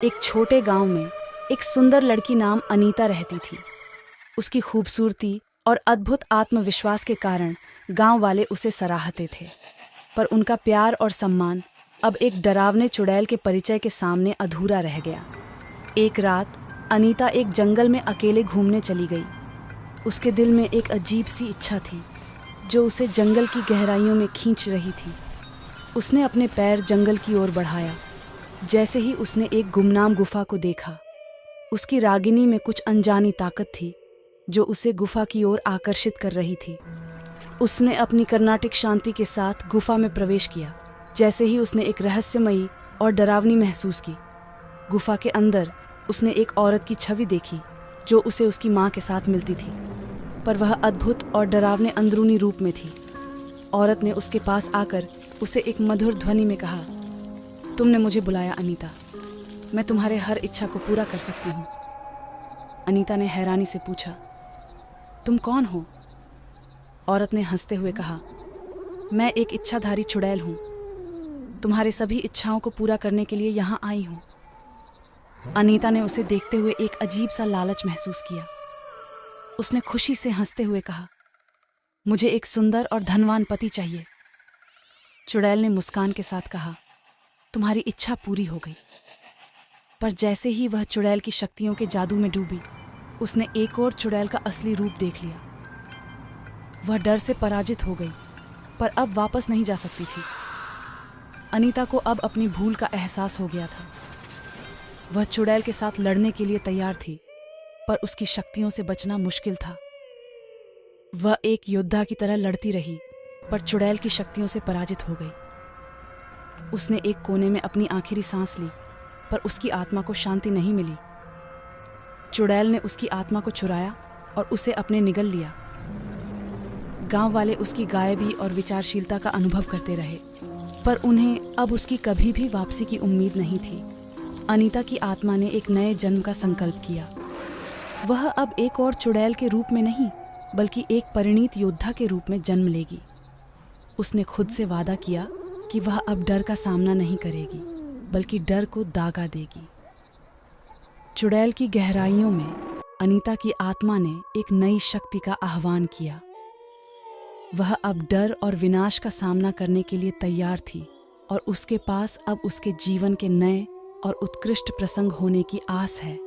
एक छोटे गांव में एक सुंदर लड़की नाम अनीता रहती थी। उसकी खूबसूरती और अद्भुत आत्मविश्वास के कारण गांव वाले उसे सराहते थे, पर उनका प्यार और सम्मान अब एक डरावने चुड़ैल के परिचय के सामने अधूरा रह गया। एक रात अनीता एक जंगल में अकेले घूमने चली गई। उसके दिल में एक अजीब सी इच्छा थी जो उसे जंगल की गहराइयों में खींच रही थी। उसने अपने पैर जंगल की ओर बढ़ाया। जैसे ही उसने एक गुमनाम गुफा को देखा, उसकी रागिनी में कुछ अनजानी ताकत थी जो उसे गुफा की ओर आकर्षित कर रही थी। उसने अपनी कर्नाटिक शांति के साथ गुफा में प्रवेश किया। जैसे ही उसने एक रहस्यमयी और डरावनी महसूस की। गुफा के अंदर उसने एक औरत की छवि देखी जो उसे उसकी माँ के साथ मिलती थी, पर वह अद्भुत और डरावने अंदरूनी रूप में थी। औरत ने उसके पास आकर उसे एक मधुर ध्वनि में कहा, तुमने मुझे बुलाया अनीता, मैं तुम्हारे हर इच्छा को पूरा कर सकती हूँ। अनीता ने हैरानी से पूछा, तुम कौन हो? औरत ने हंसते हुए कहा, मैं एक इच्छाधारी चुड़ैल हूँ। तुम्हारे सभी इच्छाओं को पूरा करने के लिए यहाँ आई हूँ। अनीता ने उसे देखते हुए एक अजीब सा लालच महसूस किया। उसने खुशी से हंसते हुए कहा, मुझे एक सुंदर और धनवान पति चाहिए। चुड़ैल ने मुस्कान के साथ कहा, तुम्हारी इच्छा पूरी हो गई। पर जैसे ही वह चुड़ैल की शक्तियों के जादू में डूबी, उसने एक और चुड़ैल का असली रूप देख लिया। वह डर से पराजित हो गई, पर अब वापस नहीं जा सकती थी। अनीता को अब अपनी भूल का एहसास हो गया था। वह चुड़ैल के साथ लड़ने के लिए तैयार थी, पर उसकी शक्तियों से बचना मुश्किल था। वह एक योद्धा की तरह लड़ती रही, पर चुड़ैल की शक्तियों से पराजित हो गई। उसने एक कोने में अपनी आखिरी सांस ली, पर उसकी आत्मा को शांति नहीं मिली। चुड़ैल ने उसकी आत्मा को चुराया और उसे अपने निगल लिया। गांव वाले उसकी गायबी और विचारशीलता का अनुभव करते रहे, पर उन्हें अब उसकी कभी भी वापसी की उम्मीद नहीं थी। अनीता की आत्मा ने एक नए जन्म का संकल्प किया। वह अब एक और चुड़ैल के रूप में नहीं, बल्कि एक परिणीत योद्धा के रूप में जन्म लेगी। उसने खुद से वादा किया कि वह अब डर का सामना नहीं करेगी, बल्कि डर को दागा देगी। चुड़ैल की गहराइयों में अनीता की आत्मा ने एक नई शक्ति का आह्वान किया। वह अब डर और विनाश का सामना करने के लिए तैयार थी, और उसके पास अब उसके जीवन के नए और उत्कृष्ट प्रसंग होने की आस है।